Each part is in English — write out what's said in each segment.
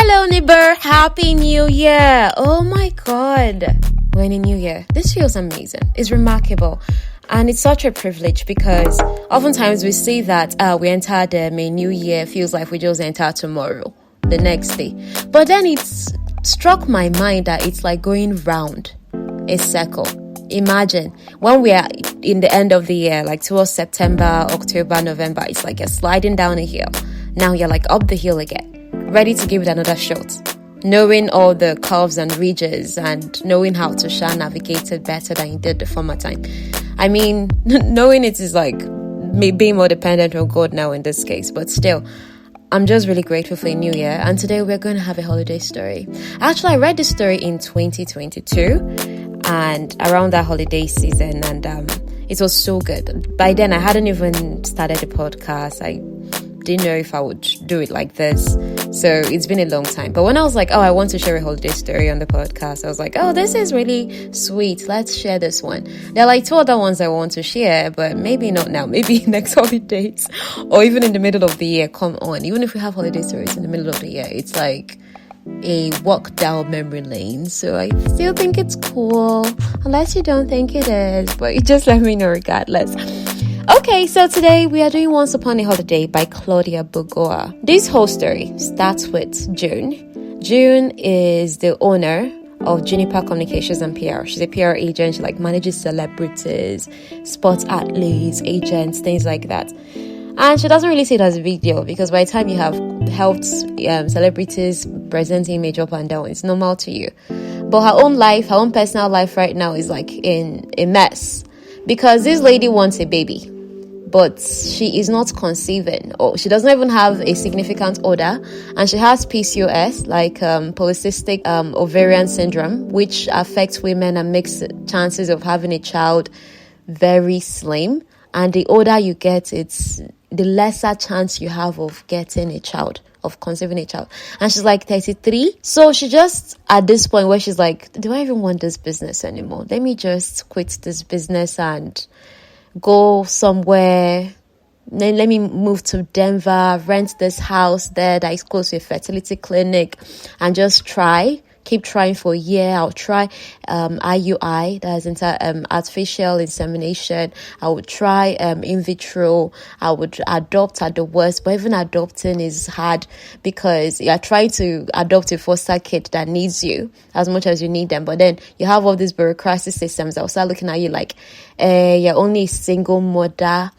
Hello, neighbor. Happy New Year. Oh my God. We're in a new year. This feels amazing. It's remarkable. And it's such a privilege because oftentimes we see that we entered a new year. Feels like we just enter tomorrow, the next day. But then it's struck my mind that it's like going round a circle. Imagine when we are in the end of the year, like towards September, October, November, it's like you're sliding down a hill. Now you're like up the hill again, ready to give it another shot. Knowing all the curves and ridges and knowing how to navigate it better than you did the former time. I mean, knowing it is like me being more dependent on God now in this case, but still, I'm just really grateful for a new year. And today we're going to have a holiday story. Actually, I read this story in 2022 and around that holiday season, and it was so good. By then, I hadn't even started the podcast. I didn't know if I would do it like this. So it's been a long time. But when I was like, I want to share a holiday story on the podcast, I was like, this is really sweet. Let's share this one. There are like two other ones I want to share, but maybe not now. Maybe next holidays or even in the middle of the year. Come on. Even if we have holiday stories in the middle of the year, it's like a walk down memory lane. So I still think it's cool. Unless you don't think it is. But you just let me know regardless. Okay, so today we are doing Once Upon a Holiday by Claudia Burgoa. This whole story starts with June. June is the owner of Juniper Communications and PR. She's a PR agent. She manages celebrities, sports athletes, agents, things like that. And she doesn't really see it as a big deal because by the time you have helped celebrities presenting image up and down, it's normal to you. But her own life, her own personal life right now is in a mess because this lady wants a baby. But she is not conceiving, or she doesn't even have a significant odor, and she has PCOS, polycystic ovarian syndrome, which affects women and makes chances of having a child very slim. And the older you get, it's the lesser chance you have of getting a child, of conceiving a child. And she's 33. So she just at this point where she's like, do I even want this business anymore? Let me just quit this business and go somewhere. Then let me move to Denver, rent this house there that is close to a fertility clinic, and just keep trying for a year. I'll try IUI, that is artificial insemination. I would try in vitro. I would adopt at the worst, but even adopting is hard because you're trying to adopt a foster kid that needs you as much as you need them, but then you have all these bureaucracy systems that will start looking at you like, you're only a single mother.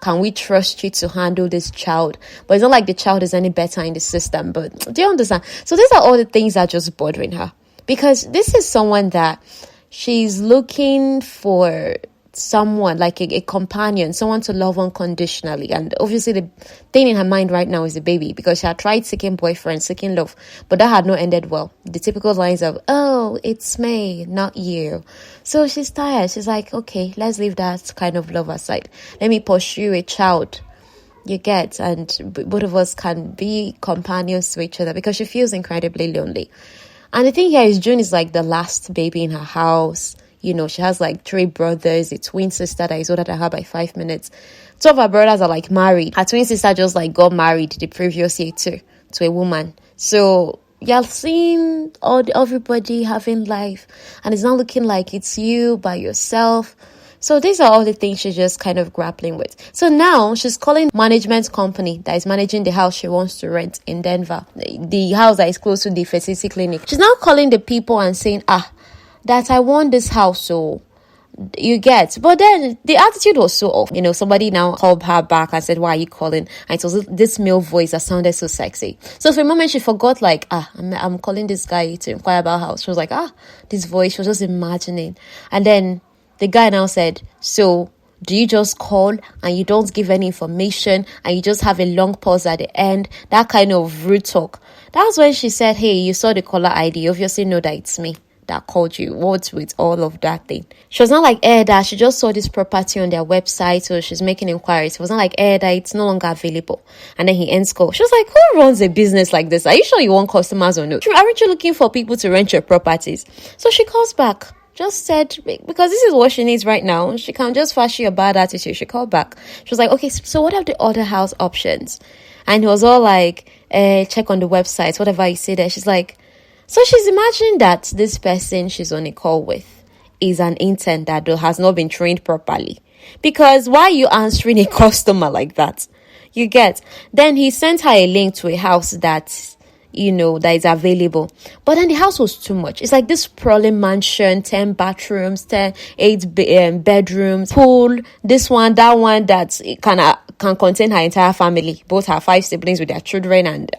Can we trust you to handle this child? But it's not like the child is any better in the system. But do you understand? So these are all the things that are just bothering her. Because this is someone that she's looking for someone, like a companion, someone to love unconditionally. And obviously the thing in her mind right now is the baby, because she had tried seeking boyfriend, seeking love, but that had not ended well. The typical lines of, it's me, not you. So she's tired. She's like, okay, let's leave that kind of love aside. Let me pursue a child. You get, and both of us can be companions to each other, because she feels incredibly lonely. And the thing here is June is the last baby in her house. She has 3 brothers, a twin sister that is older than her by 5 minutes. 2 of her brothers are married. Her twin sister just got married the previous year to a woman. So you're seeing everybody having life, and it's not looking like it's you by yourself. So these are all the things she's just kind of grappling with. So now she's calling management company that is managing the house she wants to rent in Denver, the house that is close to the fertility clinic. She's now calling the people and saying, that I want this house, so you get. But then the attitude was so off. Somebody now called her back and said, why are you calling? And it was this male voice that sounded so sexy. So for a moment she forgot, I'm calling this guy to inquire about house. She was like, this voice. She was just imagining. And then the guy now said, so do you just call and you don't give any information and you just have a long pause at the end? That kind of rude talk. That's when she said, hey, you saw the caller ID. You obviously know that it's me that called you. What's with all of that thing? She was not like, that she just saw this property on their website, so she's making inquiries. It was not like, that it's no longer available. And then he ends call. She was like, who runs a business like this? Are you sure you want customers or no? Aren't you looking for people to rent your properties? So she calls back. Just said, because this is what she needs right now. She can't just flash you a bad attitude. She called back. She was like, okay, so what are the other house options? And he was all like, check on the website, whatever you see there. She's like, so she's imagining that this person she's on a call with is an intern that has not been trained properly. Because why are you answering a customer like that? You get. Then he sent her a link to a house that, that is available. But then the house was too much. It's like this sprawling mansion, 10 bathrooms, 8 bedrooms, pool, this one, that one, that can contain her entire family, both her 5 siblings with their children. And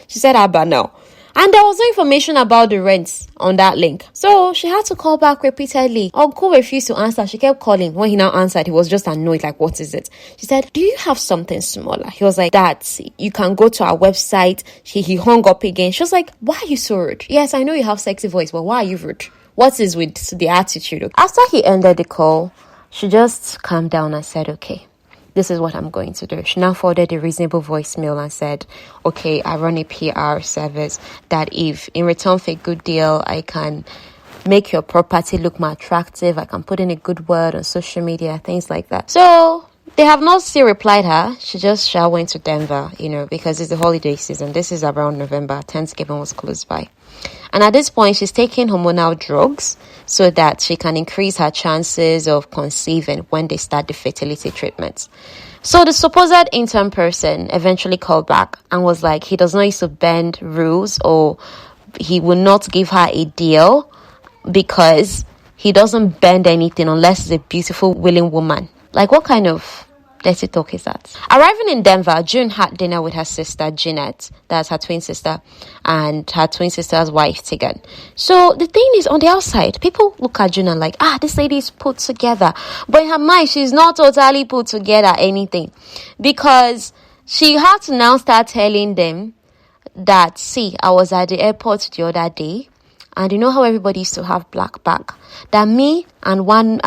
she said, but no. And there was no information about the rents on that link. So she had to call back repeatedly. Uncle refused to answer. She kept calling. When he now answered, he was just annoyed, like, what is it? She said, do you have something smaller? He was like, that you can go to our website. He hung up again. She was like, why are you so rude? Yes, I know you have sexy voice, but why are you rude? What is with the attitude? After he ended the call, she just calmed down and said, okay, this is what I'm going to do. She now forwarded a reasonable voicemail and said, okay, I run a PR service that if in return for a good deal, I can make your property look more attractive. I can put in a good word on social media, things like that. So they have not still replied her. She went to Denver, because it's the holiday season. This is around November. Thanksgiving was close by. And at this point, she's taking hormonal drugs so that she can increase her chances of conceiving when they start the fertility treatments. So the supposed intern person eventually called back and was like, he does not used to bend rules, or he will not give her a deal because he doesn't bend anything unless it's a beautiful, willing woman. Like, what kind of dirty talk is that? Arriving in Denver, June had dinner with her sister, Jeanette, that's her twin sister, and her twin sister's wife, Tegan. So the thing is, on the outside, people look at June and like, this lady is put together. But in her mind, she's not totally put together anything. Because she had to now start telling them that, see, I was at the airport the other day, and you know how everybody used to have black bag? That me and one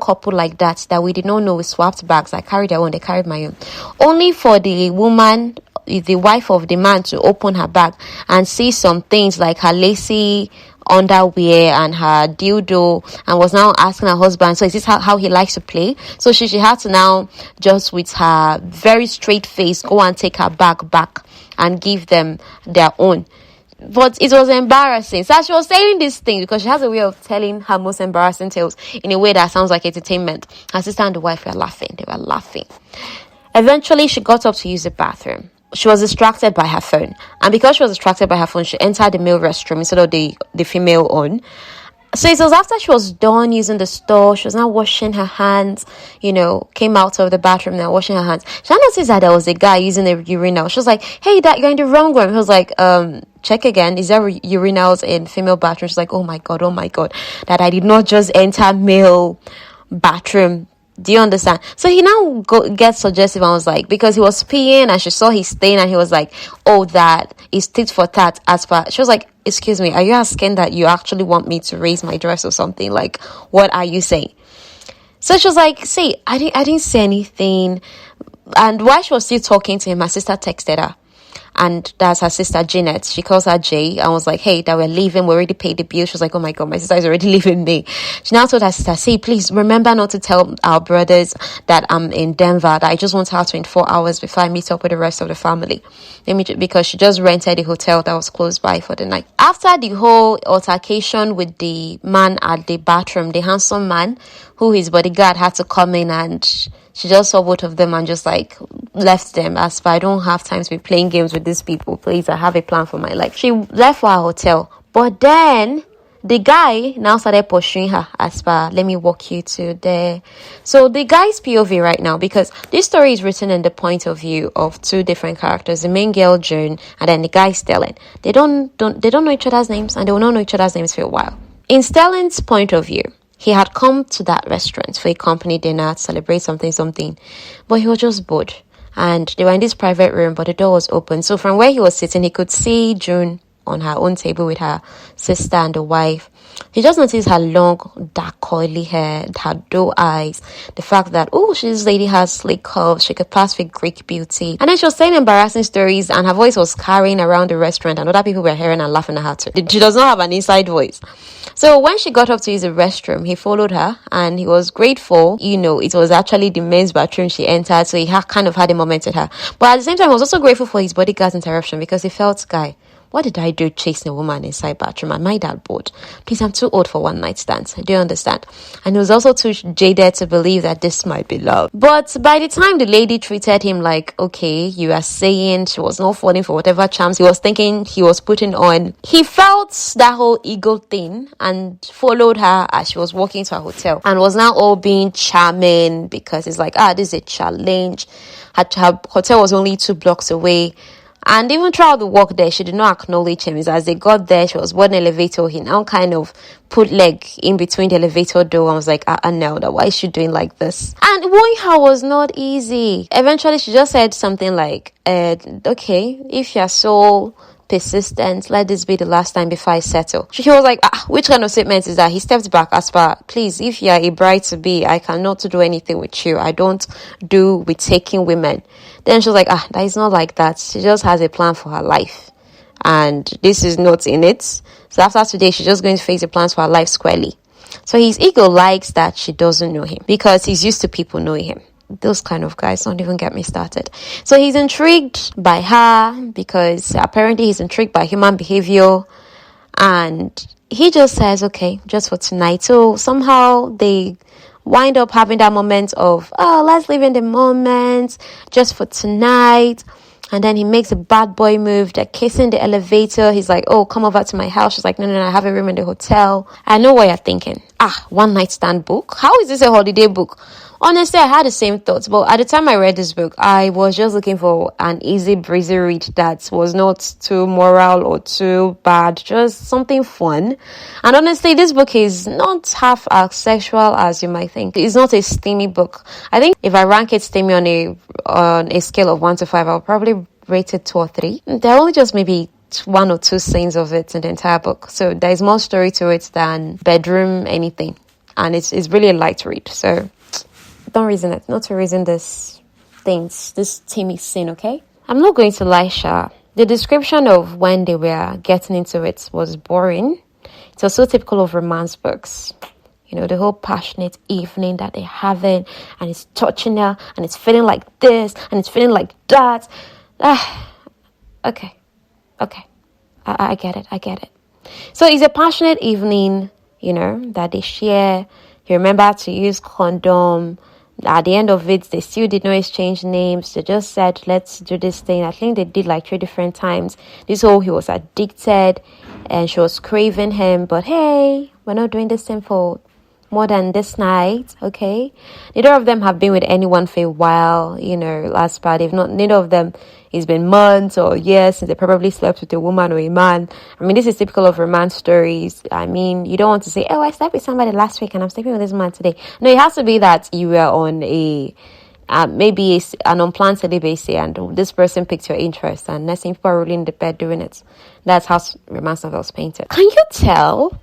couple like that we did not know, we swapped bags. I carried their own, they carried my own. Only for the woman, the wife of the man, to open her bag and see some things like her lacy underwear and her dildo, and was now asking her husband, so is this how he likes to play? So she had to now, just with her very straight face, go and take her bag back and give them their own. But it was embarrassing. So she was saying this thing because she has a way of telling her most embarrassing tales in a way that sounds like entertainment. Her sister and the wife were laughing. They were laughing. Eventually, she got up to use the bathroom. She was distracted by her phone. And because she was distracted by her phone, she entered the male restroom instead of the female one. So it was after she was done using the store, she was now washing her hands, came out of the bathroom now washing her hands. She noticed that there was a guy using the urinal. She was like, hey, that you're in the wrong one. He was like, check again. Is there urinals in female bathroom? She's like, oh my God, that I did not just enter male bathroom. Do you understand? So he now gets suggestive and was like, because he was peeing and she saw his stain and he was like, oh, that is tit for tat. She was like, excuse me, are you asking that you actually want me to raise my dress or something? Like, what are you saying? So she was like, see, I didn't say anything. And while she was still talking to him, my sister texted her. And that's her sister, Jeanette. She calls her Jay and was like, hey, that we're leaving. We already paid the bill. She was like, oh my God, my sister is already leaving me. She now told her sister, say, please remember not to tell our brothers that I'm in Denver, that I just want to have 24 hours before I meet up with the rest of the family. Because she just rented a hotel that was close by for the night. After the whole altercation with the man at the bathroom, the handsome man, who his bodyguard had to come in, and she just saw both of them and just like left them, as per, I don't have time to be playing games with these people, please, I have a plan for my life. She left for her hotel, but then the guy now started pursuing her, as per, let me walk you to there. So the guy's POV right now, because this story is written in the point of view of two different characters, the main girl June and then the guy Stellan. They don't know each other's names, and they will not know each other's names for a while. In Stellan's point of view, he had come to that restaurant for a company dinner to celebrate something, but he was just bored. And they were in this private room, but the door was open. So from where he was sitting, he could see June on her own table with her sister and the wife. He just noticed her long, dark, curly hair, her doe eyes, the fact that, oh, this lady has slick curves, she could pass for Greek beauty. And then she was saying embarrassing stories, and her voice was carrying around the restaurant, and other people were hearing and laughing at her too. She does not have an inside voice. So when she got up to use the restroom, he followed her, and he was grateful. It was actually the men's bathroom she entered, so he kind of had a moment with her. But at the same time, he was also grateful for his bodyguard's interruption, because he felt, guy, what did I do chasing a woman inside bathroom? Am I that bored? Please, I'm too old for one night stands. Do you understand? And he was also too jaded to believe that this might be love. But by the time the lady treated him like, okay, you are saying she was not falling for whatever charms he was thinking he was putting on, he felt that whole ego thing and followed her as she was walking to her hotel, and was now all being charming because it's like, this is a challenge. Her hotel was only 2 blocks away. And even throughout the walk there, she did not acknowledge him. As they got there, she was boarding the elevator. He now kind of put leg in between the elevator door and was like, no, why is she doing like this? And wooing her was not easy. Eventually, she just said something like, okay, if you're so persistent, let this be the last time before I settle. She was like, which kind of statement is that? He stepped back as far, please, if you're a bride to be, I cannot do anything with you. I don't do with taking women. Then she was like, that is not like that. She just has a plan for her life, and this is not in it. So after today, she's just going to face the plans for her life squarely. So his ego likes that she doesn't know him, because he's used to people knowing him. Those kind of guys, don't even get me started. So he's intrigued by her because apparently he's intrigued by human behavior, and he just says, okay, just for tonight. So somehow they wind up having that moment of, let's live in the moment, just for tonight. And then he makes a bad boy move. They're kissing the elevator. He's like, oh, come over to my house. She's like, no, I have a room in the hotel. I know what you're thinking. One night stand book? How is this a holiday book? Honestly, I had the same thoughts, but at the time I read this book, I was just looking for an easy, breezy read that was not too moral or too bad, just something fun. And honestly, this book is not half as sexual as you might think. It's not a steamy book. I think if I rank it steamy on a scale of 1 to 5, I'll probably rate it 2 or 3. There are only just maybe 1 or 2 scenes of it in the entire book, so there's more story to it than bedroom anything, and it's really a light read. So don't reason it, not to reason this steamy scene, okay? I'm not going to lie, Sha. The description of when they were getting into it was boring. It was so typical of romance books. The whole passionate evening that they're having, and it's touching her, and it's feeling like this, and it's feeling like that. Okay. I get it. So it's a passionate evening, that they share. You remember to use condom. At the end of it, they still did not exchange names. They just said, let's do this thing. I think they did like 3 different times. He was addicted and she was craving him. But hey, we're not doing this thing for more than this night, okay? Neither of them have been with anyone for a while, last part. Neither of them, it's been months or years since they probably slept with a woman or a man. I mean, this is typical of romance stories. I mean, you don't want to say, I slept with somebody last week and I'm sleeping with this man today. No, it has to be that you were on maybe an unplanned celibacy and this person picked your interest, and next thing people are rolling in the bed doing it. That's how romance novels painted. Can you tell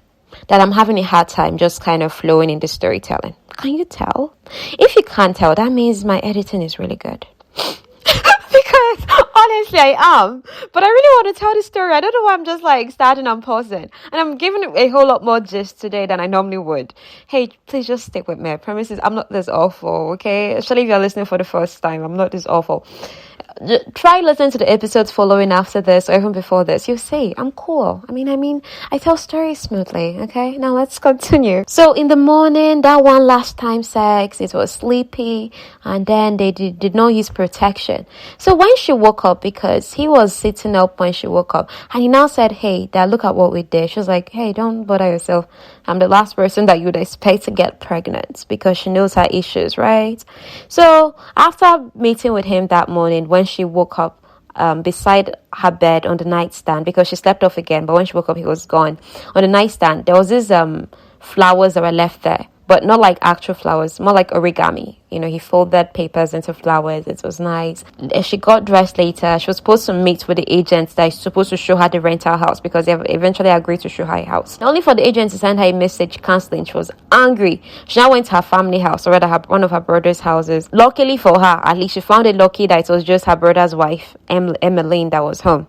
that I'm having a hard time just kind of flowing in the storytelling? Can you tell? If you can't tell, that means my editing is really good. Because honestly, I am. But I really want to tell the story. I don't know why I'm just like starting and pausing. And I'm giving a whole lot more gist today than I normally would. Hey, please just stick with me. I promise I'm not this awful, okay? Especially if you're listening for the first time. I'm not this awful. Try listening to the episodes following after this or even before this. You see, I'm cool. I mean, I tell stories smoothly. Okay, now let's continue. So in the morning, that one last time sex, it was sleepy, and then they did not use protection. So when she woke up, because he was sitting up when she woke up, and he now said, "Hey, Dad, look at what we did." She was like, "Hey, don't bother yourself. I'm the last person that you'd expect to get pregnant," because she knows her issues, right? So after meeting with him that morning, when she woke up beside her bed on the nightstand, because she slept off again, but when she woke up he was gone. On the nightstand there was this flowers that were left there, but not like actual flowers, more like origami. He folded papers into flowers. It was nice. She got dressed later. She was supposed to meet with the agent that is supposed to show her the rental house, because they eventually agreed to show her a house. Only for the agent to send her a message cancelling. She was angry. She now went to her family house, or rather one of her brother's houses. Luckily for her, at least she found it lucky that it was just her brother's wife, Emmeline, that was home.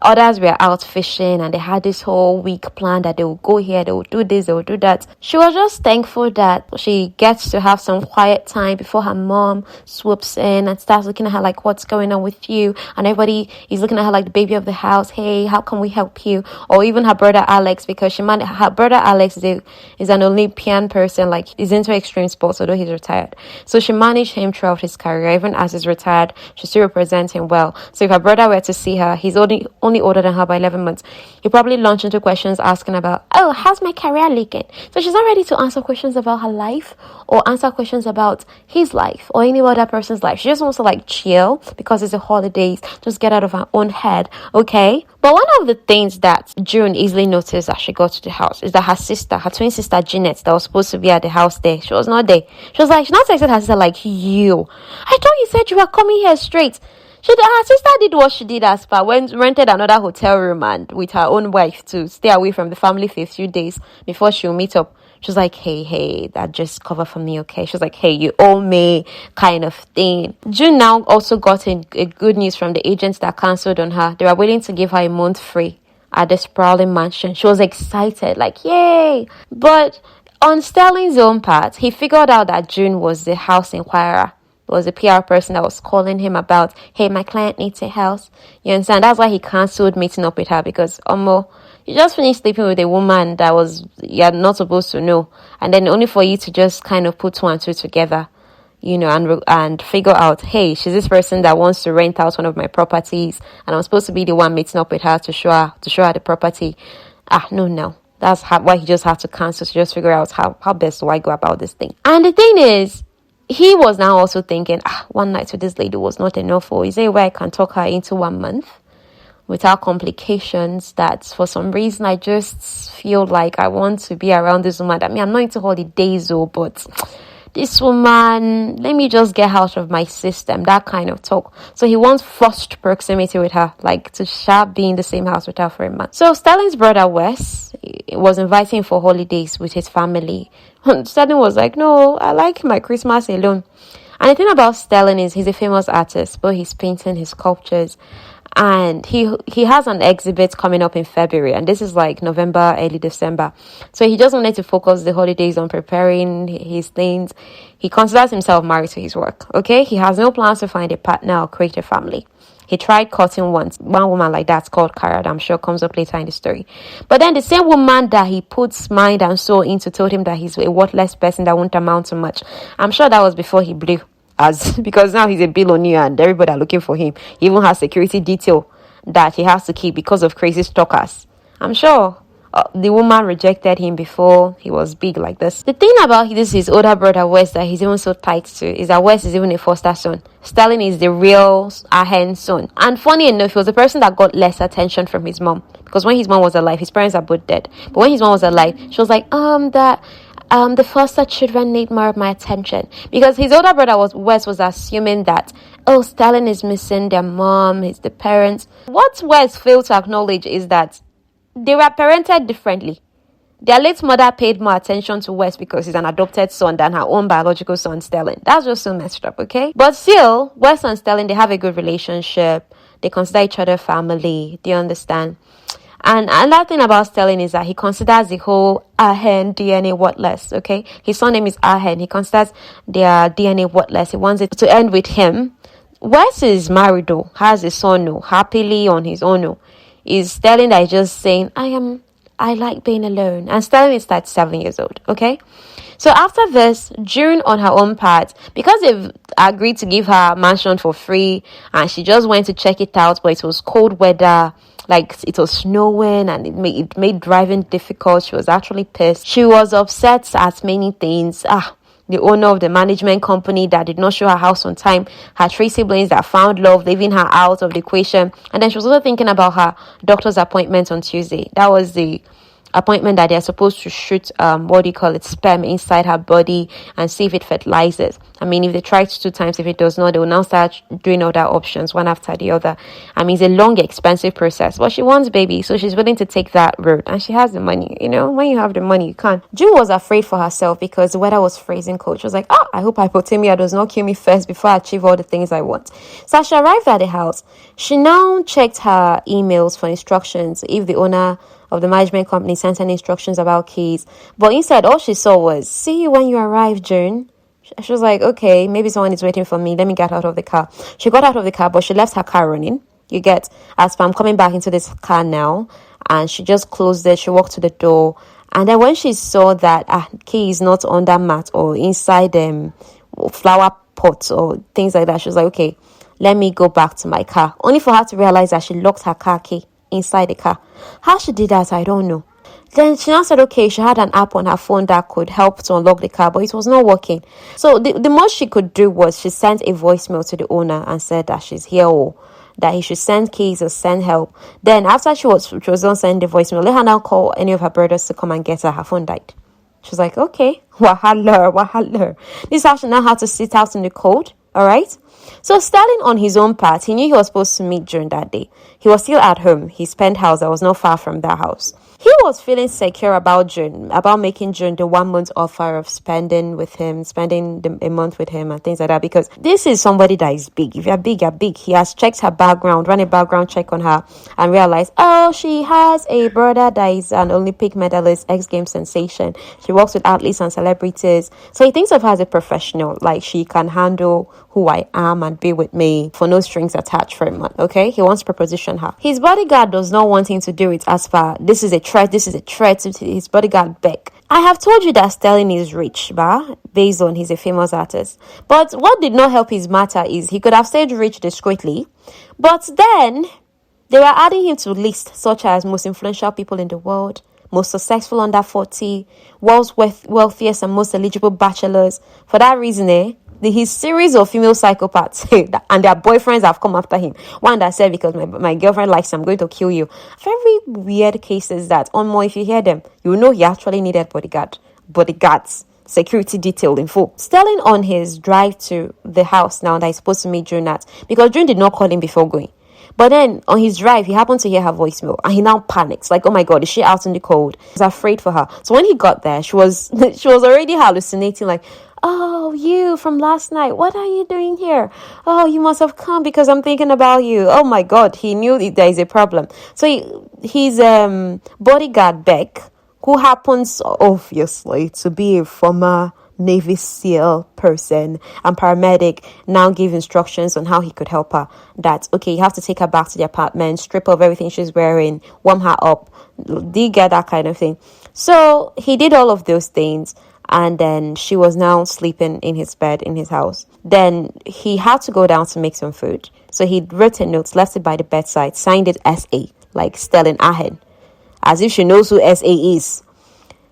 Others were out fishing, and they had this whole week plan that they will go here, they will do this, they will do that. She was just thankful that she gets to have some quiet time before her mom swoops in and starts looking at her like, what's going on with you? And everybody is looking at her like the baby of the house. Hey, how can we help you? Or even her brother Alex, because her brother Alex is an Olympian person, like he's into extreme sports, although he's retired. So she managed him throughout his career. Even as he's retired, she still represents him well. So if her brother were to see her, he's only older than her by 11 months. He probably launched into questions asking about, oh, how's my career leaking? So she's not ready to answer questions about her life or answer questions about his life or any other person's life. She just wants to like chill because it's the holidays, just get out of her own head, okay? But one of the things that June easily noticed as she got to the house is that her twin sister Jeanette, that was supposed to be at the house there, she was not there. She now texted her sister like, I thought you said you were coming here straight. Her sister did what she did as far, rented another hotel room and with her own wife to stay away from the family for a few days before she'll meet up. She was like, hey, that just cover for me, okay? She was like, hey, you owe me, kind of thing. June now also got a good news from the agents that cancelled on her. They were willing to give her a month free at the sprawling mansion. She was excited, like, yay! But on Sterling's own part, he figured out that June was the house inquirer. Was a PR person that was calling him about, hey, my client needs a house. You understand? That's why he cancelled meeting up with her, because you just finished sleeping with a woman that you're not supposed to know, and then only for you to just kind of put two and two together, and figure out, hey, she's this person that wants to rent out one of my properties, and I'm supposed to be the one meeting up with her to show her the property. No. That's why he just had to cancel, to just figure out how best do I go about this thing. And the thing is, he was now also thinking, one night with this lady was not enough. Or is there a way I can talk her into 1 month without complications? That for some reason I just feel like I want to be around this woman. I mean, I'm not into holidays though, but this woman, let me just get out of my system, that kind of talk. So he wants forced proximity with her, like to be in the same house with her for a month. So Sterling's brother Wes was inviting him for holidays with his family. Sterling was like, no, I like my Christmas alone. And the thing about Sterling is he's a famous artist, but he's painting his sculptures. And he has an exhibit coming up in February, and this is like November, early December. So he just wanted to focus the holidays on preparing his things. He considers himself married to his work, okay? He has no plans to find a partner or create a family. He tried courting once. One woman like that's called Cara, I'm sure comes up later in the story. But then the same woman that he puts mind and soul into told him that he's a worthless person that won't amount to much. I'm sure that was before he blew. Because now he's a billionaire and everybody are looking for him. He even has security detail that he has to keep because of crazy stalkers. I'm sure the woman rejected him before he was big like this. The thing about his older brother Wes that he's even so tight to is that Wes is even a foster son. Sterling is the real Ahern son. And funny enough, he was the person that got less attention from his mom. Because when his mom was alive, his parents are both dead. But when his mom was alive, she was like, the foster children need more of my attention. Because his older brother Wes was assuming that, Sterling is missing their mom, the parents. What Wes failed to acknowledge is that they were parented differently. Their late mother paid more attention to Wes because he's an adopted son than her own biological son, Sterling. That's just so messed up, okay? But still, Wes and Sterling, they have a good relationship. They consider each other family. Do you understand? And another thing about Sterling is that he considers the whole Ahern DNA worthless, okay? His surname is Ahern. He considers their DNA worthless. He wants it to end with him. Wes is married though, has a son though, happily on his own though. Is Sterling that is just saying, I like being alone. And Sterling is 37 years old, okay? So after this, June on her own part, because they've agreed to give her a mansion for free, and she just went to check it out, but it was cold weather, like it was snowing, and it made driving difficult. She was actually pissed. She was upset at many things. The owner of the management company that did not show her house on time, her 3 siblings that found love, leaving her out of the equation. And then she was also thinking about her doctor's appointment on Tuesday. That was the appointment that they're supposed to shoot sperm inside her body and see if it fertilizes. I mean, if they try it 2 times, if it does not, they will now start doing other options one after the other. I mean, it's a long, expensive process, but she wants baby, so she's willing to take that route, and she has the money. When you have the money, you can. June was afraid for herself because the weather was freezing cold. She was like, I hope hypothermia does not kill me first before I achieve all the things I want. So as she arrived at the house, she now checked her emails for instructions if the owner of the management company sent any instructions about keys. But instead, all she saw was, see you when you arrive, June. She was like, okay, maybe someone is waiting for me. Let me get out of the car. She got out of the car, but she left her car running. You get, as I'm coming back into this car now, and she just closed it. She walked to the door. And then when she saw that key is not under mat or inside flower pots or things like that, she was like, okay, let me go back to my car. Only for her to realize that she locked her car key inside the car. How she did that, I don't know. Then she now said, okay, she had an app on her phone that could help to unlock the car, but it was not working. So the most she could do was she sent a voicemail to the owner and said that she's here or that he should send keys or send help. Then after she was done sending the voicemail, let her now call any of her brothers to come and get her. Her phone died. She was like, okay, wahala. This is how she now had to sit out in the cold, all right? So Sterling, on his own part, he knew he was supposed to meet June that day. He was still at home, his penthouse that was not far from that house. He was feeling secure about June, about making June the 1 month offer of spending a month with him and things like that, because this is somebody that is big. If you're big, you're big. He has checked her background, run a background check on her, and realized, she has a brother that is an Olympic medalist, X Games sensation. She works with athletes and celebrities. So he thinks of her as a professional, like she can handle who I am and be with me for no strings attached for a month, okay? He wants to proposition her. His bodyguard does not want him to do it as far, this is a threat to his bodyguard Beck. I have told you that Sterling is rich, based on he's a famous artist. But what did not help his matter is he could have stayed rich discreetly, but then they were adding him to lists such as most influential people in the world, most successful under 40, world's wealthiest and most eligible bachelors. For that reason, his series of female psychopaths and their boyfriends have come after him. One that said, because my girlfriend likes you, I'm going to kill you. Very weird cases that, if you hear them, you know he actually needed bodyguards, security detail in full. Sterling, on his drive to the house now that he's supposed to meet June at, because June did not call him before going. But then on his drive, he happened to hear her voicemail and he now panics. Like, oh my God, is she out in the cold? He's afraid for her. So when he got there, she was already hallucinating, like, oh, you from last night, what are you doing here? Oh, you must have come because I'm thinking about you. Oh my God, he knew there is a problem. So his bodyguard Beck, who happens obviously to be a former Navy SEAL person and paramedic, now give instructions on how he could help her. That, okay, you have to take her back to the apartment, strip off everything she's wearing, warm her up. Do you get that kind of thing? So he did all of those things. And then she was now sleeping in his bed in his house. Then he had to go down to make some food. So he wrote a note, left it by the bedside, signed it S.A., like Sterling Ahern, as if she knows who S.A. is.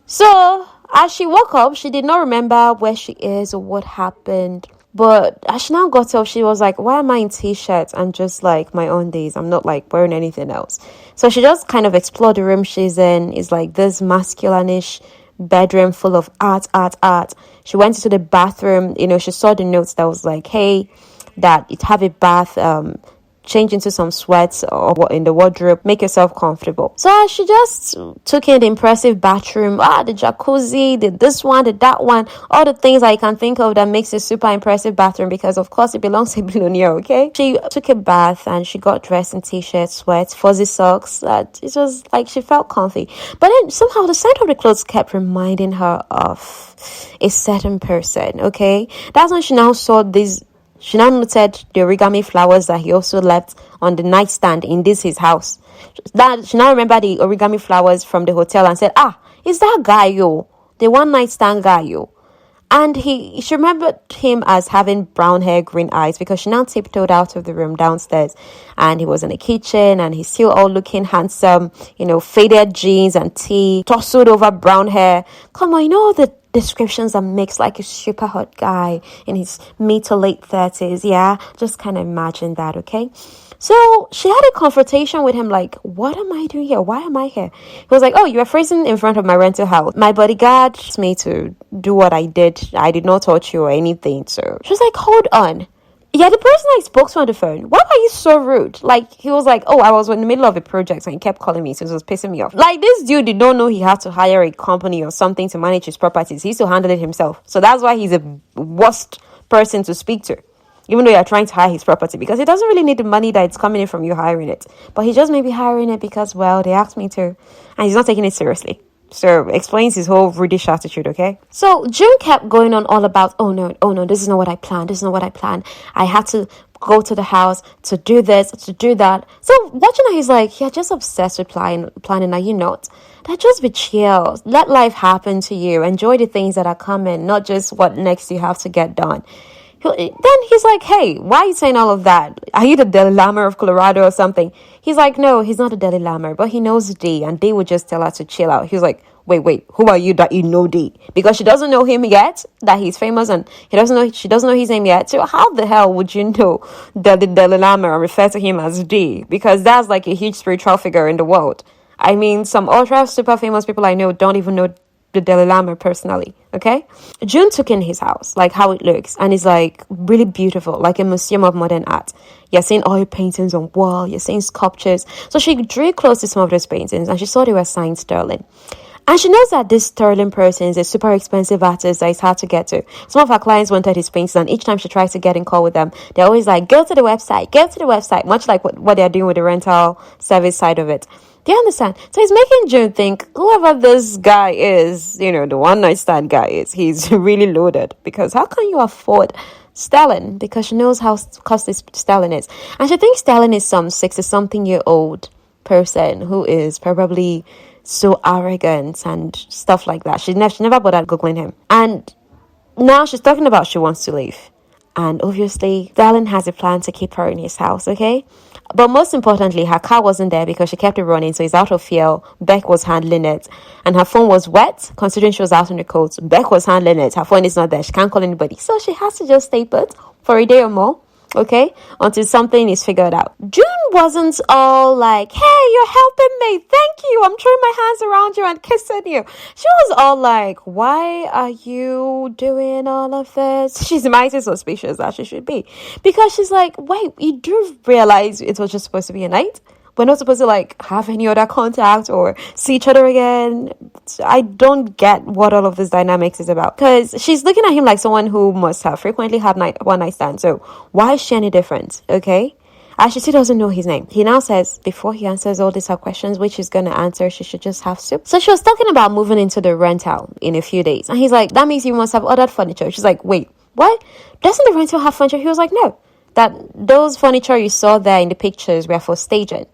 So as she woke up, she did not remember where she is or what happened. But as she now got up, she was like, why am I in t-shirts and just like my own days? I'm not like wearing anything else. So she just kind of explored the room she's in. It's like this masculine-ish bedroom full of art. She went into the bathroom, she saw the notes that was like, hey, that you have a bath, change into some sweats or in the wardrobe, make yourself comfortable. So she just took in the impressive bathroom, the jacuzzi, did this one, did that one, all the things I can think of that makes a super impressive bathroom, because of course it belongs to a billionaire, okay? She took a bath and she got dressed in t-shirts, sweats, fuzzy socks. It was like she felt comfy. But then somehow the scent of the clothes kept reminding her of a certain person, okay? That's when she now saw these. She now noted the origami flowers that he also left on the nightstand in his house. She now remembered the origami flowers from the hotel and said, is that guy, yo? The one night stand guy, yo? And she remembered him as having brown hair, green eyes, because she now tiptoed out of the room downstairs and he was in the kitchen and he's still all looking handsome, faded jeans and tee, tousled over brown hair. Come on, the descriptions that makes like a super hot guy in his mid to late 30s. Yeah, just kind of imagine that, okay? So she had a confrontation with him like, what am I doing here? Why am I here? He was like, oh, you were freezing in front of my rental house. My bodyguard asked me to do what I did. I did not touch you or anything. So she was like, hold on. Yeah, the person I spoke to on the phone, why were you so rude? Like, he was like, oh, I was in the middle of a project and he kept calling me, so it was pissing me off. Like, this dude did not know he had to hire a company or something to manage his properties. He used to handle it himself. So that's why he's the worst person to speak to, even though you're trying to hire his property, because he doesn't really need the money that's coming in from you hiring it. But he just may be hiring it because, well, they asked me to, and he's not taking it seriously. So explains his whole rudish attitude, okay? So June kept going on all about, oh no, this is not what I planned. This is not what I planned. I had to go to the house to do this, to do that. So watching her, he's like, you're just obsessed with planning. Are you not? That just be chill. Let life happen to you. Enjoy the things that are coming, not just what next you have to get done. Then he's like, hey, why are you saying all of that? Are you the Dalai Lama of Colorado or something? He's like, no, he's not a Dalai Lama, but he knows D, and D would just tell her to chill out. He was like, wait, who are you that you know D? Because she doesn't know him yet, that he's famous, and she doesn't know his name yet. So how the hell would you know the Dalai Lama and refer to him as D? Because that's like a huge spiritual figure in the world. I mean, some ultra super famous people I know don't even know the Dalai Lama personally, okay? June took in his house, like how it looks, and it's like really beautiful, like a museum of modern art. You're seeing oil paintings on wall, you're seeing sculptures. So she drew close to some of those paintings, and she saw they were signed sterling. And she knows that this sterling person is a super expensive artist that is hard to get to. Some of her clients wanted his paintings, and each time she tries to get in call with them, they're always like, go to the website, much like what they're doing with the rental service side of it. Do you understand? So he's making June think whoever this guy is, the one night stand guy is, he's really loaded. Because how can you afford sterling? Because she knows how costly sterling is. And she thinks sterling is some 60-something-year-old person who is probably so arrogant and stuff like that. She never bothered Googling him. And now she's talking about she wants to leave. And obviously, Sterling has a plan to keep her in his house, okay? But most importantly, her car wasn't there because she kept it running, so it's out of fuel. Beck was handling it. And her phone was wet, considering she was out in the cold. Beck was handling it. Her phone is not there. She can't call anybody. So she has to just stay put for a day or more, okay? Until something is figured out. June wasn't all like, hey, you're helping me. Thank you. I'm throwing my hands around you and kissing you. She was all like, why are you doing all of this? She's mighty suspicious that she should be. Because she's like, wait, you do realize it was just supposed to be a night? We're not supposed to like have any other contact or see each other again. I don't get what all of this dynamics is about. Because she's looking at him like someone who must have frequently had one night stand. So why is she any different? Okay? And she still doesn't know his name. He now says, before he answers all these her questions, which he's going to answer, she should just have soup. So she was talking about moving into the rental in a few days. And he's like, that means you must have ordered furniture. She's like, wait, what? Doesn't the rental have furniture? He was like, no. That those furniture you saw there in the pictures were for staging.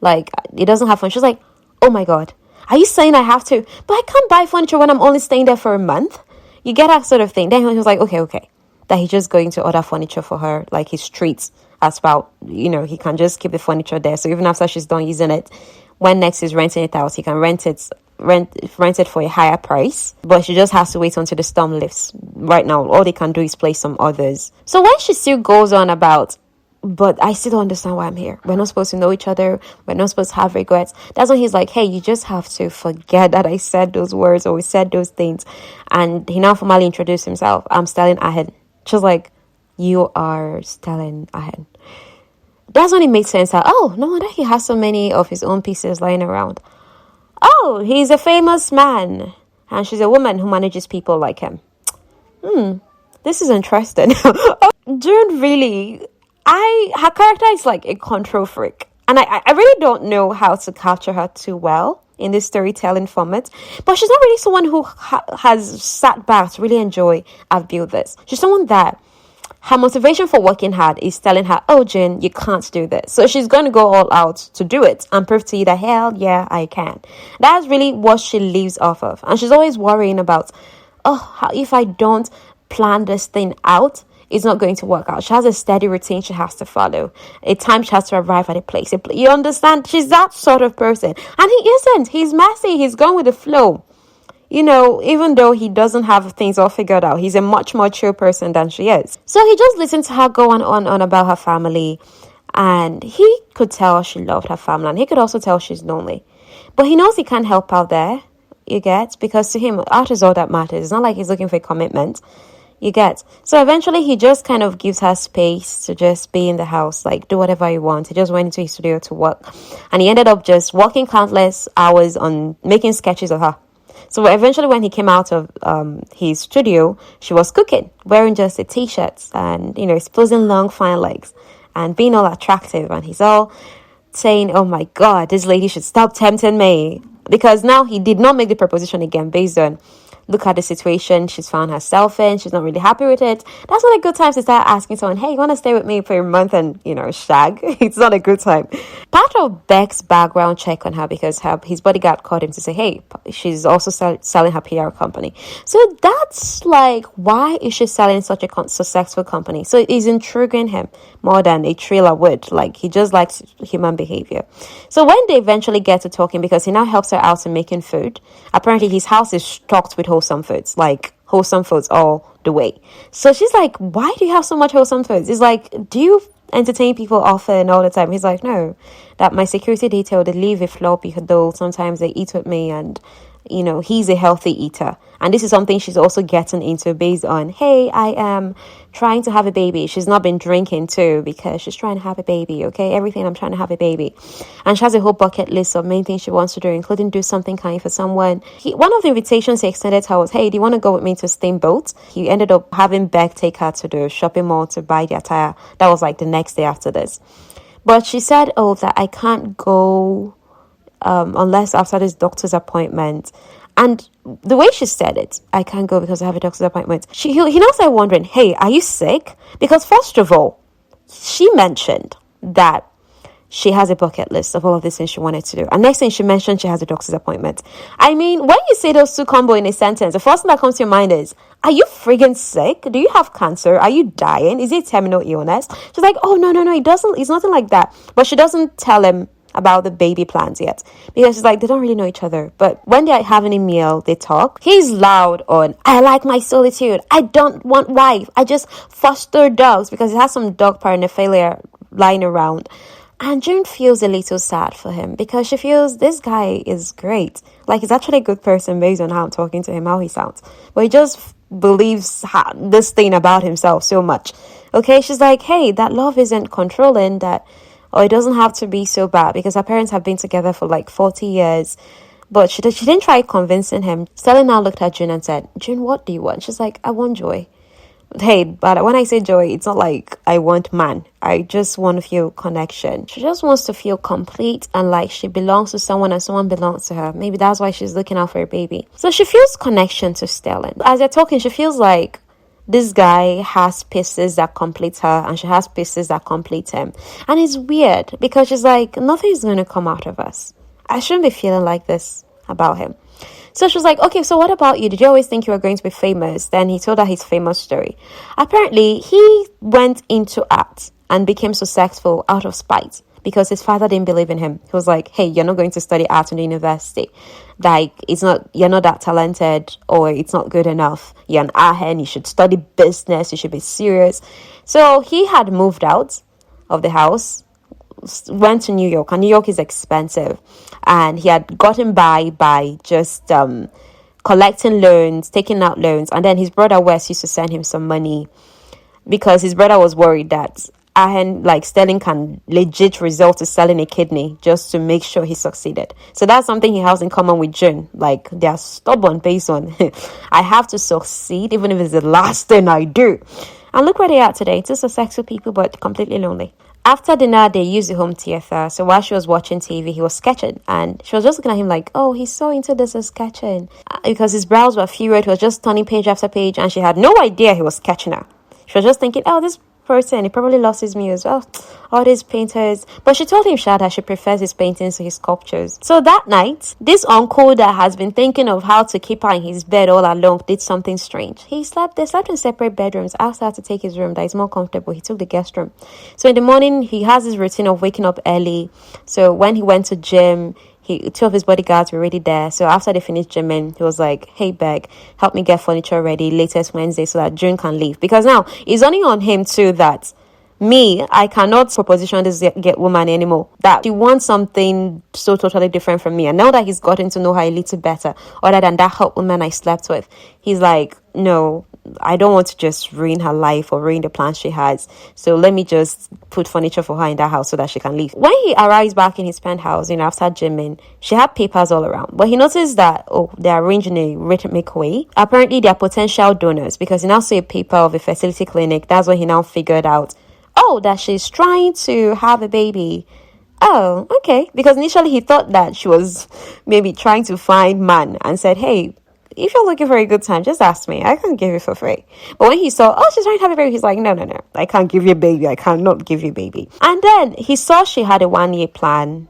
Like, it doesn't have furniture. She's like, oh my God. Are you saying I have to? But I can't buy furniture when I'm only staying there for a month. You get that sort of thing. Then he was like, okay. That he's just going to order furniture for her, like his treats. As well, he can just keep the furniture there. So even after she's done using it, when next he's renting it out, he can rent it for a higher price. But she just has to wait until the storm lifts. Right now, all they can do is place some others. So when she still goes on about, but I still don't understand why I'm here. We're not supposed to know each other. We're not supposed to have regrets. That's when he's like, hey, you just have to forget that I said those words or we said those things. And he now formally introduced himself. I'm Sterling Ahern. She was like, you are Sterling Ahern. That's when it made sense that, oh, no wonder he has so many of his own pieces lying around. Oh, he's a famous man. And she's a woman who manages people like him. This is interesting. June really, her character is like a control freak. And I really don't know how to capture her too well in this storytelling format. But she's not really someone who has sat back to really enjoy, I've built this. She's someone that her motivation for working hard is telling her, oh, Jen, you can't do this. So she's going to go all out to do it and prove to you that, hell, yeah, I can. That's really what she lives off of. And she's always worrying about, if I don't plan this thing out, it's not going to work out. She has a steady routine she has to follow. A time she has to arrive at a place. You understand? She's that sort of person. And he isn't. He's messy. He's going with the flow. Even though he doesn't have things all figured out, he's a much more chill person than she is. So he just listened to her go on about her family. And he could tell she loved her family, and he could also tell she's lonely. But he knows he can't help out there, you get? Because to him, art is all that matters. It's not like he's looking for a commitment, you get? So eventually he just kind of gives her space to just be in the house, like do whatever he wants. He just went into his studio to work. And he ended up just working countless hours on making sketches of her. So eventually when he came out of his studio, she was cooking, wearing just a t-shirt and, exposing long, fine legs and being all attractive. And he's all saying, oh my God, this lady should stop tempting me. Because now he did not make the proposition again based on, look at the situation she's found herself in. She's not really happy with it. That's not a good time to start asking someone, hey, you want to stay with me for a month and, shag? It's not a good time. Part of Beck's background check on her, because his bodyguard called him to say, hey, she's also selling her PR company. So that's like, why is she selling such a successful company? So it is intriguing him more than a thriller would. Like, he just likes human behavior. So when they eventually get to talking, because he now helps her out in making food, apparently his house is stocked with wholesome foods, like wholesome foods all the way. So she's like, why do you have so much wholesome foods? He's like, do you entertain people often all the time? He's like, no, that my security detail, they leave a floppy, though sometimes they eat with me, and he's a healthy eater. And this is something she's also getting into based on, hey, I am trying to have a baby. She's not been drinking too because she's trying to have a baby, okay? Everything, I'm trying to have a baby. And she has a whole bucket list of main things she wants to do, including do something kind for someone. One of the invitations he extended to her was, hey, do you want to go with me to Steamboat? He ended up having Beck take her to the shopping mall to buy the attire. That was like the next day after this. But she said, oh, that I can't go unless after this doctor's appointment. And the way she said it, I can't go because I have a doctor's appointment. He now started wondering, hey, are you sick? Because first of all, she mentioned that she has a bucket list of all of these things she wanted to do. And next thing she mentioned, she has a doctor's appointment. I mean, when you say those two combo in a sentence, the first thing that comes to your mind is, are you friggin' sick? Do you have cancer? Are you dying? Is it terminal illness? She's like, oh, no, it's nothing like that. But she doesn't tell him about the baby plans yet, because she's like, they don't really know each other. But when they're having a meal, they talk. He's loud on, I like my solitude, I don't want wife, I just foster dogs, because he has some dog paraphernalia lying around. And June feels a little sad for him, because she feels this guy is great. Like, he's actually a good person based on how I'm talking to him, how he sounds. But he just believes this thing about himself so much. Okay, she's like, hey, that love isn't controlling, that, or it doesn't have to be so bad, because her parents have been together for like 40 years. But she didn't try convincing him. Stella now looked at June and said, June, what do you want? She's like, I want joy. Hey, but when I say joy, it's not like I want man. I just want to feel connection. She just wants to feel complete and like she belongs to someone and someone belongs to her. Maybe that's why she's looking out for a baby. So she feels connection to Stellan. As they're talking, she feels like this guy has pieces that complete her and she has pieces that complete him. And it's weird because she's like, nothing's going to come out of us. I shouldn't be feeling like this about him. So she was like, okay, so what about you? Did you always think you were going to be famous? Then he told her his famous story. Apparently, he went into art and became successful out of spite because his father didn't believe in him. He was like, hey, you're not going to study art in the university. Like, you're not that talented, or it's not good enough. You're an Ahern, you should study business, you should be serious. So he had moved out of the house, went to New York, and New York is expensive. And he had gotten by just collecting loans, taking out loans. And then his brother Wes used to send him some money because his brother was worried that Sterling can legit resort to selling a kidney just to make sure he succeeded. So that's something he has in common with June. Like, they are stubborn based on, I have to succeed even if it's the last thing I do. And look where they are today. Two successful people, but completely lonely. After dinner, they used the home theater. So while she was watching TV, he was sketching. And she was just looking at him like, oh, he's so into this sketching. Because his brows were furrowed. He was just turning page after page. And she had no idea he was sketching her. She was just thinking, oh, this person, he probably loves his muse. Oh, all these painters. But she told him that she prefers his paintings to his sculptures. So that night, this uncle that has been thinking of how to keep her in his bed all along did something strange. They slept in separate bedrooms. Asked her to take his room that is more comfortable. He took the guest room. So in the morning, he has his routine of waking up early. So when he went to gym, two of his bodyguards were already there. So after they finished gymming, he was like, hey, Beck, help me get furniture ready latest Wednesday so that June can leave. Because now, it's only on him too that Me, I cannot proposition this get woman anymore. That she wants something so totally different from me. And now that he's gotten to know her a little better, other than that hot woman I slept with, he's like, no, I don't want to just ruin her life or ruin the plans she has. So let me just put furniture for her in that house so that she can leave. When he arrives back in his penthouse, after gymming, she had papers all around. But he noticed that, they're arranged in a rhythmic way. Apparently, they're potential donors because he now saw a paper of a fertility clinic. That's what he now figured out. That she's trying to have a baby. Oh, okay. Because initially he thought that she was maybe trying to find man and said, hey, if you're looking for a good time, just ask me. I can give you for free. But when he saw, she's trying to have a baby, he's like, no. I can't give you a baby. I cannot give you a baby. And then he saw she had a 1-year plan.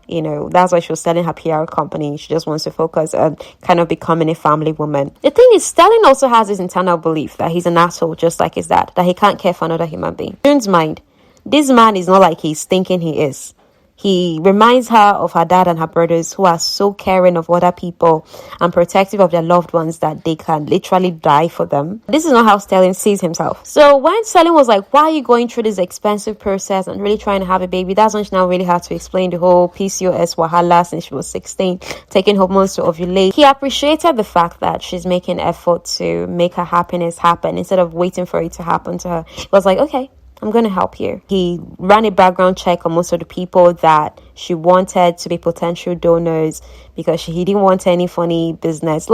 That's why she was selling her PR company. She just wants to focus on kind of becoming a family woman. The thing is, Sterling also has this internal belief that he's an asshole just like his dad, that he can't care for another human being. In June's mind, this man is not like he's thinking he is. He reminds her of her dad and her brothers who are so caring of other people and protective of their loved ones that they can literally die for them. This is not how Sterling sees himself. So when Sterling was like, why are you going through this expensive process and really trying to have a baby? That's when she now really had to explain the whole PCOS wahala since she was 16, taking hormones to ovulate. He appreciated the fact that she's making effort to make her happiness happen instead of waiting for it to happen to her. He was like, okay, I'm going to help you. He ran a background check on most of the people that she wanted to be potential donors because he didn't want any funny business.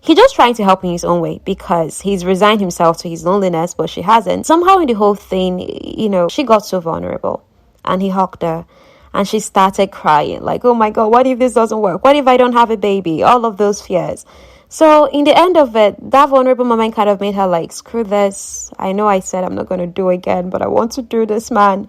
He's just trying to help in his own way because he's resigned himself to his loneliness, but she hasn't. Somehow in the whole thing, she got so vulnerable and he hugged her and she started crying like, oh my God, what if this doesn't work? What if I don't have a baby? All of those fears. So in the end of it, that vulnerable moment kind of made her like, screw this. I know I said I'm not going to do again, but I want to do this, man.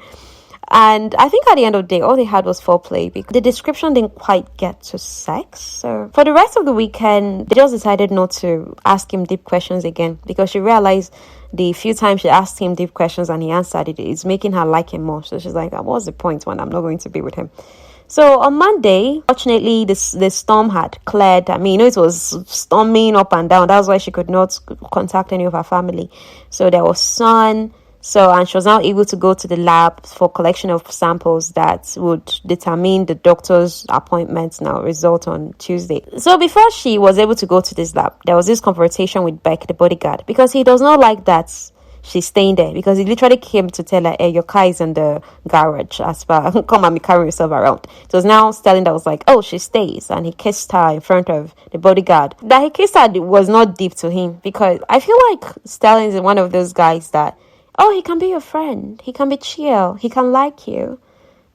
And I think at the end of the day, all they had was foreplay because the description didn't quite get to sex. So for the rest of the weekend, they just decided not to ask him deep questions again because she realized the few times she asked him deep questions and he answered it's making her like him more. So she's like, what's the point when I'm not going to be with him? So on Monday, fortunately, the storm had cleared. It was storming up and down. That's why she could not contact any of her family. So there was sun. And she was now able to go to the lab for collection of samples that would determine the doctor's appointment now result on Tuesday. So before she was able to go to this lab, there was this confrontation with Beck, the bodyguard, because he does not like that she's staying there because he literally came to tell her, hey, your car is in the garage as far come and carry yourself around. It was now Sterling that was like, she stays, and he kissed her in front of the bodyguard. That he kissed her was not deep to him because I feel like Sterling is one of those guys that he can be your friend, he can be chill, he can like you,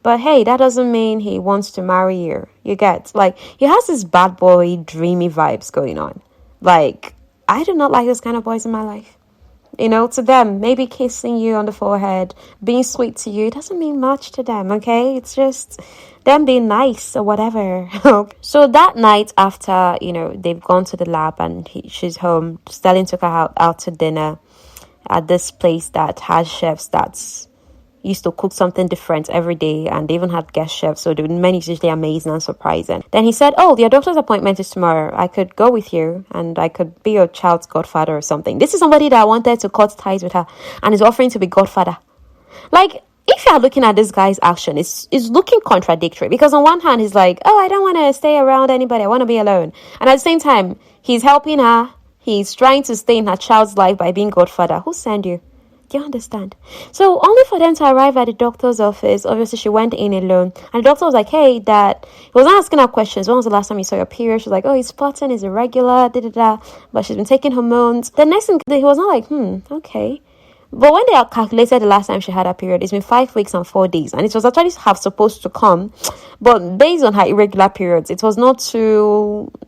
but hey, that doesn't mean he wants to marry you. You get, he has this bad boy dreamy vibes going on. I do not like those kind of boys in my life. To them, maybe kissing you on the forehead, being sweet to you, doesn't mean much to them, okay? It's just them being nice or whatever. So that night after, they've gone to the lab and she's home, Sterling took her out to dinner at this place that has chefs that's used to cook something different every day, and they even had guest chefs, so the menu is usually amazing and surprising. Then he said, your doctor's appointment is tomorrow. I could go with you and I could be your child's godfather or something. This is somebody that wanted to cut ties with her and is offering to be godfather. If you are looking at this guy's action, it's looking contradictory because on one hand he's like, I don't want to stay around anybody, I want to be alone, and at the same time he's helping her, he's trying to stay in her child's life by being godfather. Who sent you? Do you understand? So only for them to arrive at the doctor's office, obviously she went in alone, and the doctor was like, hey, that he was not asking her questions. When was the last time you saw your period? She was like, his pattern is irregular, but she's been taking hormones. The next thing, he was not like, okay. But when they calculated the last time she had her period, it's been 5 weeks and 4 days, and it was actually supposed to come, but based on her irregular periods, it was not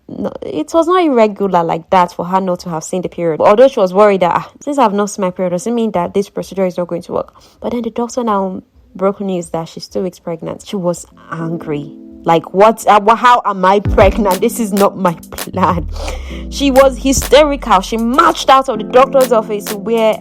irregular like that for her not to have seen the period. Although she was worried that since I have not seen my period, doesn't mean that this procedure is not going to work. But then the doctor now broke news that she's 2 weeks pregnant. She was angry. What? How am I pregnant? This is not my plan. She was hysterical. She marched out of the doctor's office where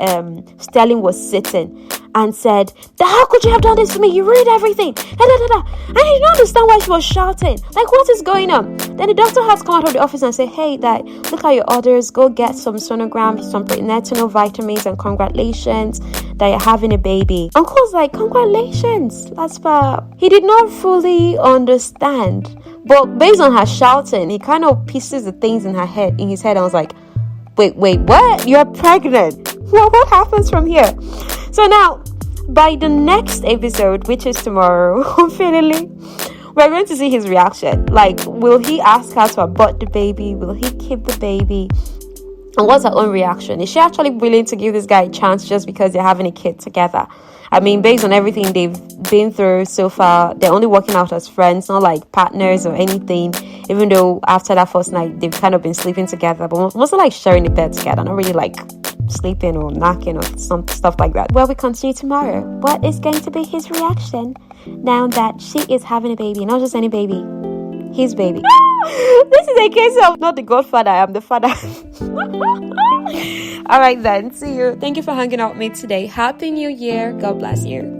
Sterling was sitting, and said, how could you have done this to me? You ruined everything. Da, da, da, da. And he did not understand why she was shouting. Like, what is going on? Then the doctor has come out of the office and say, hey, Dad, look at your orders. Go get some sonogram, some prenatal vitamins, and congratulations that you're having a baby. Uncle's like, congratulations, that's fab. He did not fully understand. But based on her shouting, he kind of pieces the things in his head, and was like, wait, what? You're pregnant. Well, what happens from here? So now, by the next episode, which is tomorrow, unfairly, we're going to see his reaction. Like, will he ask her to abort the baby? Will he keep the baby? And what's her own reaction? Is she actually willing to give this guy a chance just because they're having a kid together? I mean, based on everything they've been through so far, they're only working out as friends, not like partners or anything. Even though after that first night, they've kind of been sleeping together, but mostly like sharing a bed together, not really like sleeping or knacking or some stuff like that. Well, we continue tomorrow. What is going to be his reaction now that she is having a baby? Not just any baby, his baby. This is a case of not the godfather, I am the father. All right then, see you. Thank you for hanging out with me today. Happy New Year. God bless you.